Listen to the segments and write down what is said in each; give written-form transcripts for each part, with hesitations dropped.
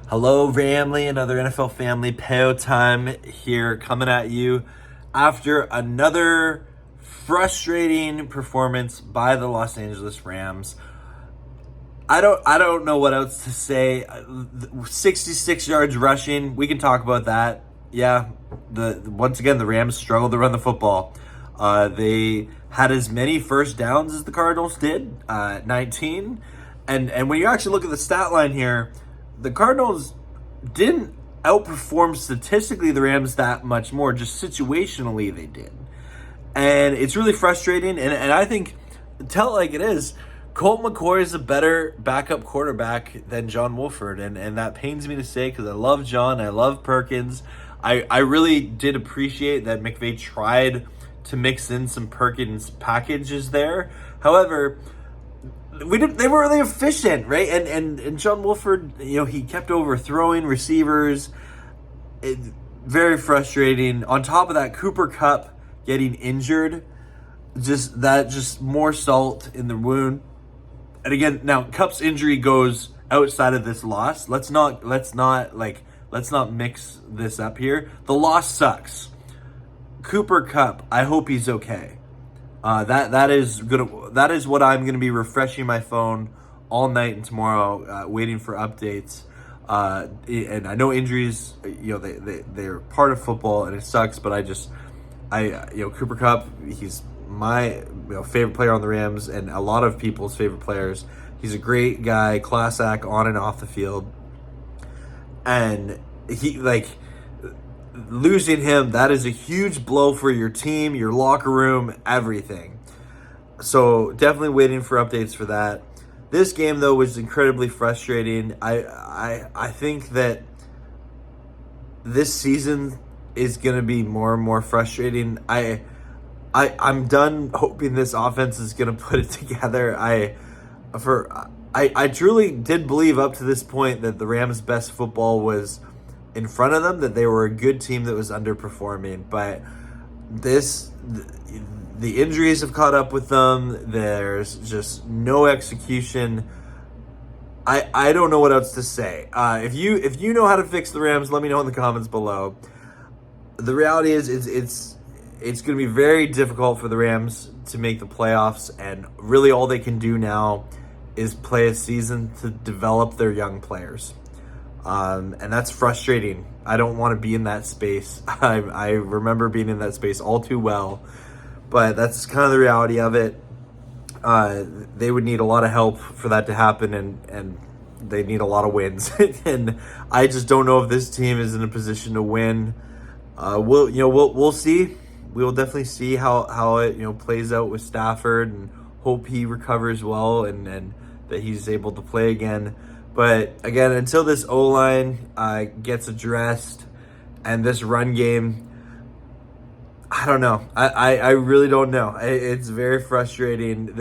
Hello, family, another NFL family. Peo time here, coming at you after another frustrating performance by the Los Angeles Rams. I don't know what else to say. 66 yards rushing. We can talk about that. Yeah, once again the Rams struggled to run the football. They had as many first downs as the Cardinals did, 19. And when you actually look at the stat line here, the Cardinals didn't outperform statistically the Rams that much more. Just situationally they did. And it's really frustrating. And I think, tell it like it is, Colt McCoy is a better backup quarterback than John Wolford. And that pains me to say because I love John. I love Perkins. I really did appreciate that McVay tried to mix in some Perkins packages there. However, they weren't really efficient, right? And John Wolford, he kept overthrowing receivers. Very frustrating. On top of that, Cooper Kupp getting injured, just more salt in the wound. And again, now Kupp's injury goes outside of this loss. Let's not mix this up here. The loss sucks. Cooper Kupp, I hope he's okay. That is what I'm gonna be refreshing my phone all night and tomorrow, waiting for updates. And I know injuries, they're part of football and it sucks. But Cooper Kupp, he's my favorite player on the Rams and a lot of people's favorite players. He's a great guy, class act on and off the field, and losing him, that is a huge blow for your team, your locker room, everything. So definitely waiting for updates for that. This game though was incredibly frustrating. I think that this season is going to be more and more frustrating. I'm done hoping this offense is going to put it together. I truly did believe up to this point that the Rams' best football was in front of them, that they were a good team that was underperforming. But the injuries have caught up with them. There's just no execution. I don't know what else to say. If you know how to fix the Rams, let me know in the comments below. The reality is it's going to be very difficult for the Rams to make the playoffs, and really all they can do now is play a season to develop their young players. And that's frustrating. I don't want to be in that space. I remember being in that space all too well, but that's kind of the reality of it. They would need a lot of help for that to happen, and they need a lot of wins. And I just don't know if this team is in a position to win. We'll see. We will definitely see how it plays out with Stafford, and hope he recovers well and that he's able to play again. But again, until this O-line gets addressed and this run game, I don't know. I really don't know. It's very frustrating.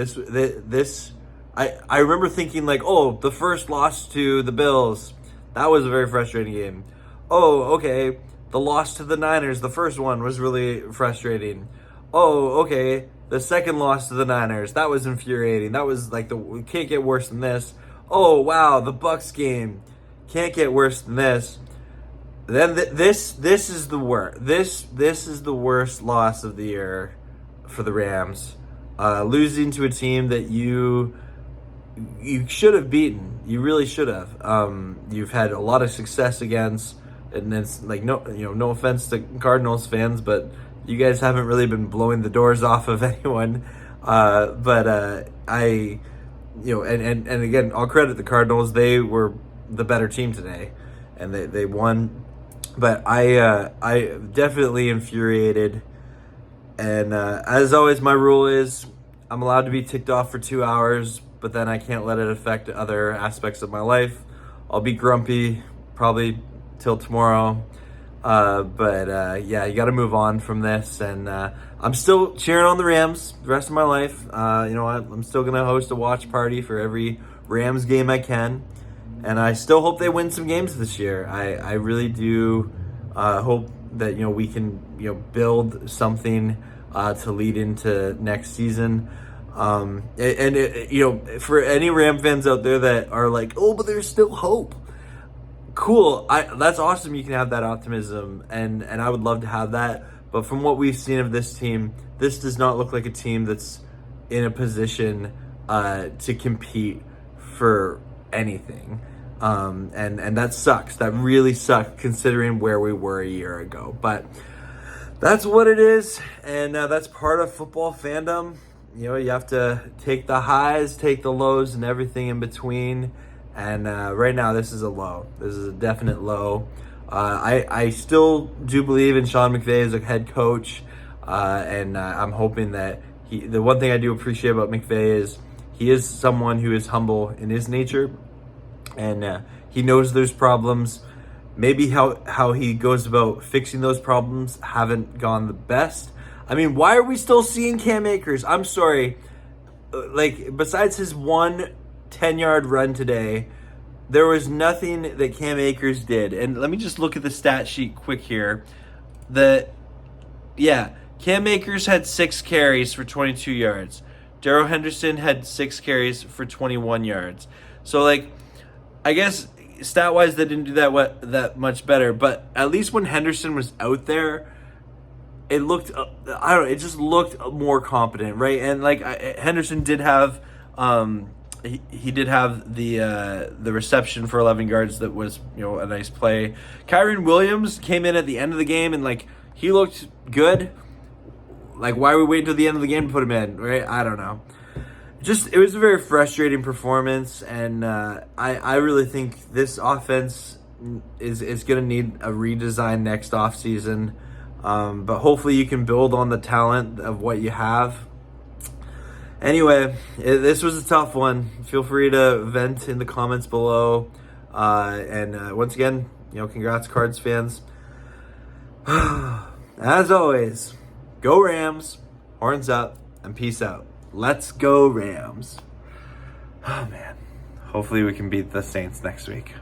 I remember thinking the first loss to the Bills, that was a very frustrating game. Oh, okay. The loss to the Niners, the first one, was really frustrating. Oh, okay. The second loss to the Niners, that was infuriating. That was we can't get worse than this. Oh, wow, the Bucs game, can't get worse than this. Then this is the worst. This is the worst loss of the year for the Rams. Losing to a team that you should have beaten. You really should have. You've had a lot of success against. And it's no offense to Cardinals fans, but you guys haven't really been blowing the doors off of anyone. And again, I'll credit the Cardinals. They were the better team today, and they won. But I definitely infuriated. And as always, my rule is I'm allowed to be ticked off for 2 hours, but then I can't let it affect other aspects of my life. I'll be grumpy probably till tomorrow, but you got to move on from this, and I'm still cheering on the Rams the rest of my life. I'm still gonna host a watch party for every Rams game I can, and I still hope they win some games this year. I really do hope that we can build something to lead into next season. For any Ram fans out there that are like, oh, but there's still hope. cool. That's awesome. You can have that optimism, and I would love to have that. But from what we've seen of this team, this does not look like a team that's in a position to compete for anything. And that sucks. That really sucks considering where we were a year ago. But that's what it is, and that's part of football fandom. You know, you have to take the highs, take the lows, and everything in between. And right now, this is a low. This is a definite low. I still do believe in Sean McVay as a head coach, and I'm hoping that the one thing I do appreciate about McVay is he is someone who is humble in his nature, and he knows there's problems. Maybe how he goes about fixing those problems haven't gone the best. I mean, why are we still seeing Cam Akers? I'm sorry. Like, besides his 10-yard run today, there was nothing that Cam Akers did. And let me just look at the stat sheet quick here. Cam Akers had 6 carries for 22 yards. Darrell Henderson had 6 carries for 21 yards. So, like, I guess stat-wise, they didn't do that much better. But at least when Henderson was out there, it looked, it just looked more competent, right? And, like, Henderson did have, he did have the reception for 11 yards that was, a nice play. Kyren Williams came in at the end of the game, and, like, he looked good. Like, why are we waiting till the end of the game to put him in, right? I don't know. It was a very frustrating performance, and I really think this offense is going to need a redesign next offseason. But hopefully you can build on the talent of what you have. Anyway, this was a tough one. Feel free to vent in the comments below. And once again, congrats, Cards fans. As always, go Rams, horns up, and peace out. Let's go Rams. Oh, man. Hopefully we can beat the Saints next week.